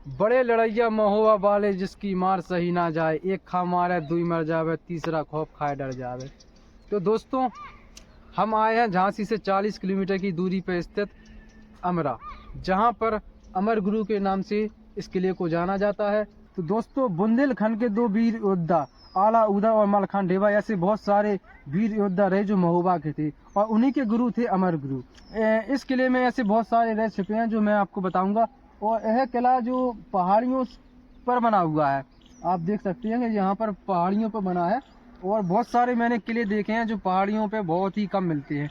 बड़े लड़ैया महोबा वाले जिसकी मार सही ना जाए, एक खा मारे दुई मर जावे, तीसरा खौफ खाए डर जावे। तो दोस्तों हम आए हैं झांसी से 40 किलोमीटर की दूरी पर स्थित अमरा, जहां पर अमर गुरु के नाम से इस किले को जाना जाता है। तो दोस्तों बुंदेलखंड के दो वीर योद्धा आला उदा और मलखान ढेबा ऐसे बहुत सारे वीर योद्धा रहे जो महोबा के थे, और उन्हीं के गुरु थे अमर गुरु। इस किले में ऐसे बहुत सारे रह छिपे हैं जो मैं आपको बताऊंगा। और यह किला जो पहाड़ियों पर बना हुआ है, आप देख सकते हैं कि यहाँ पर पहाड़ियों पर बना है। और बहुत सारे मैंने किले देखे हैं जो पहाड़ियों पे बहुत ही कम मिलते हैं।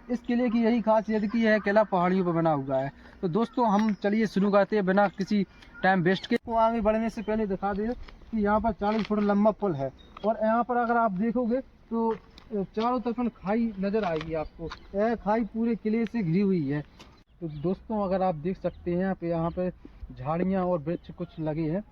इस किले की यही खासियत कि यह किला पहाड़ियों पर बना हुआ है। तो दोस्तों हम चलिए शुरू करते हैं बिना किसी टाइम वेस्ट के। तो आगे बढ़ने से पहले दिखा दें कि यहाँ पर 40 फुट लंबा पुल है, और यहाँ पर अगर आप देखोगे तो चारों तरफ खाई नज़र आएगी आपको। यह खाई पूरे किले से घिरी हुई है। तो दोस्तों अगर आप देख सकते हैं यहाँ पे झाड़ियाँ और वृक्ष कुछ लगे हैं,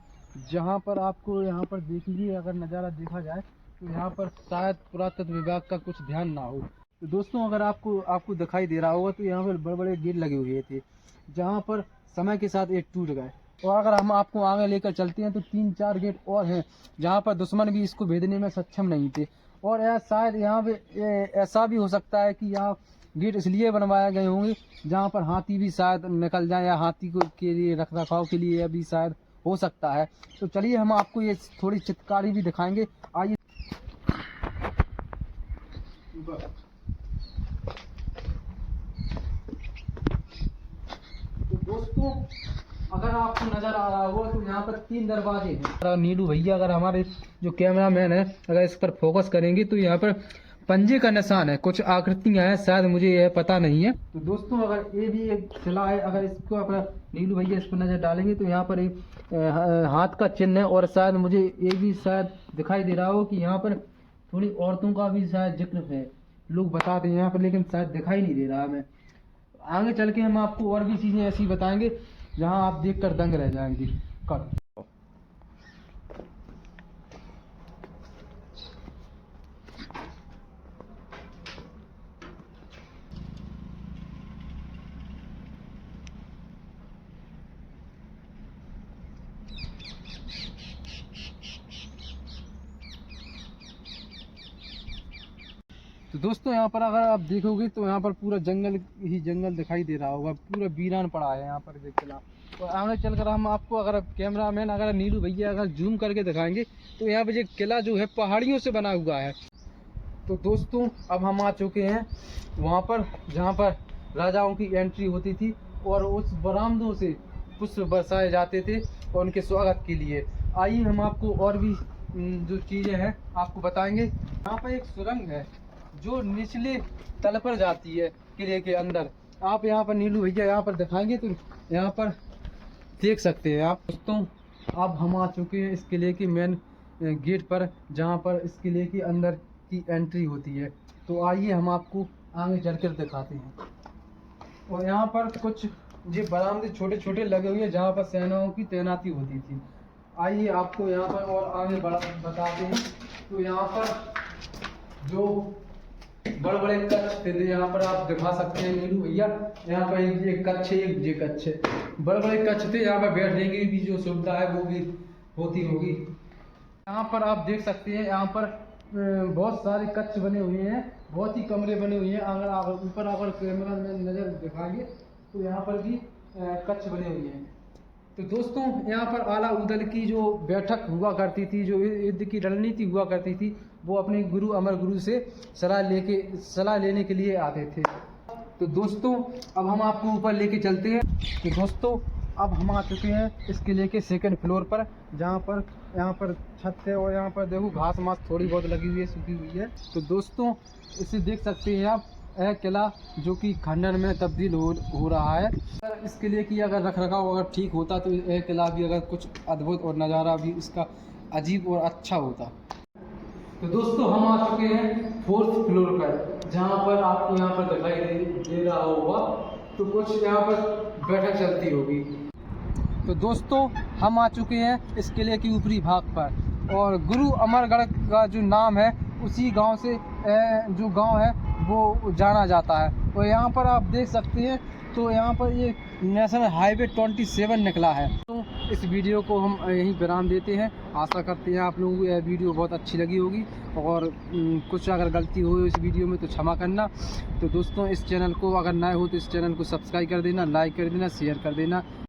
जहाँ पर आपको यहाँ पर देख लीजिए अगर नज़ारा देखा जाए तो यहाँ पर शायद पुरातत्व विभाग का कुछ ध्यान ना हो। तो दोस्तों अगर आपको दिखाई दे रहा होगा तो यहाँ पर बड़े बड़े गेट लगे हुए थे, जहाँ पर समय के साथ एक टूट गए। और अगर हम आपको आगे लेकर चलते हैं तो 3-4 गेट और हैं, जहाँ पर दुश्मन भी इसको भेदने में सक्षम नहीं थे। और शायद यहाँ पे ऐसा भी हो सकता है कि यहाँ गेट इसलिए बनवाए गए होंगे जहाँ पर हाथी भी शायद निकल जाए, या हाथी को के लिए रख रखाव के लिए भी शायद हो सकता है। तो चलिए हम आपको ये थोड़ी चित्रकारी भी दिखाएंगे, आइए। तो दोस्तों अगर आपको नज़र आ रहा होगा तो यहाँ पर 3 दरवाजे हैं। नीलू भैया अगर हमारे जो कैमरामैन है अगर इस पर फोकस करेंगे तो यहाँ पर पंजे का निशान है, कुछ आकृतियाँ हैं, शायद मुझे यह पता नहीं है। तो दोस्तों अगर ये भी एक शिला है, अगर इसको अपना नीलू भैया इस पर नज़र डालेंगे तो यहाँ पर एक हाथ का चिन्ह है। और शायद मुझे ये भी शायद दिखाई दे रहा हो कि यहाँ पर थोड़ी औरतों का भी शायद जिक्र है, लोग बताते हैं यहाँ पर, लेकिन शायद दिखाई नहीं दे रहा हमें। आगे चल के हम आपको और भी चीज़ें ऐसी बताएंगे जहां आप देखकर दंग रह जाएंगे। कर तो दोस्तों यहाँ पर अगर आप देखोगे तो यहाँ पर पूरा जंगल ही जंगल दिखाई दे रहा होगा, पूरा वीरान पड़ा है यहाँ पर किला। तो आगे चलकर हम आपको अगर कैमरामैन अगर नीलू भैया अगर जूम करके दिखाएंगे तो यहाँ पर ये किला जो है पहाड़ियों से बना हुआ है। तो दोस्तों अब हम आ चुके हैं वहाँ पर जहाँ पर राजाओं की एंट्री होती थी, और उस बरामदों से पुष्प बरसाए जाते थे और उनके स्वागत के लिए। आइए हम आपको और भी जो चीज़ें हैं आपको बताएंगे। यहाँ पर एक सुरंग है जो निचले तल पर जाती है किले के अंदर। आप यहाँ पर नीलू भैया यहाँ पर दिखाएंगे तो यहाँ पर देख सकते हैं आप। दोस्तों अब हम आ चुके हैं इस किले के मेन गेट पर, जहाँ पर इस किले के अंदर की एंट्री होती है। तो आइए हम आपको आगे चलकर दिखाते हैं। और यहाँ पर कुछ ये बरामदे छोटे छोटे लगे हुए हैं जहाँ पर सेनाओं की तैनाती होती थी। आइए आपको यहाँ पर और आगे बताते हैं। तो यहाँ पर जो बड़े बड़े कच्छ थे, यहाँ पर आप दिखा सकते हैं नीलू भैया, यहाँ पर एक कच्छ है, एक ये कच्छ है, बड़े बड़े कच्छ थे। यहाँ पर बैठने की भी जो सुविधा है वो भी होती होगी। यहाँ पर आप देख सकते हैं यहाँ पर बहुत सारे कच्छ बने हुए हैं, बहुत ही कमरे बने हुए हैं। अगर आप ऊपर अगर कैमरा में नज़र दिखाएंगे तो यहाँ पर भी कच्छ बने हुए हैं। तो दोस्तों यहाँ पर आला उदल की जो बैठक हुआ करती थी, जो युद्ध की रणनीति हुआ करती थी, वो अपने गुरु अमर गुरु से सलाह लेने के लिए आते थे। तो दोस्तों अब हम आपको ऊपर लेके चलते हैं। तो दोस्तों अब हम आ चुके हैं इस किले के 2nd फ्लोर पर, जहाँ पर यहाँ पर छत है, और यहाँ पर देखो घास मास थोड़ी बहुत लगी हुई है, सूखी हुई है। तो दोस्तों इसे देख सकते हैं आप, यह किला जो कि खंडर में तब्दील हो रहा है। अगर इस किले की अगर रख रखाव अगर ठीक होता तो यह किला भी अगर कुछ अद्भुत और नज़ारा भी इसका अजीब और अच्छा होता। तो दोस्तों हम आ चुके हैं 4th फ्लोर पर, जहाँ पर आपको यहाँ पर दिखाई दे रहा होगा तो कुछ यहाँ पर बैठक चलती होगी। तो दोस्तों हम आ चुके हैं इस किले की ऊपरी भाग पर, और गुरु अमरगढ़ का जो नाम है उसी गांव से जो गांव है वो जाना जाता है। और यहाँ पर आप देख सकते हैं तो यहाँ पर ये नेशनल हाईवे 27 निकला है। तो इस वीडियो को हम यहीं विराम देते हैं। आशा करते हैं आप लोगों को यह वीडियो बहुत अच्छी लगी होगी, और कुछ अगर गलती हो इस वीडियो में तो क्षमा करना। तो दोस्तों, इस चैनल को अगर नए हो तो इस चैनल को सब्सक्राइब कर देना, लाइक कर देना, शेयर कर देना।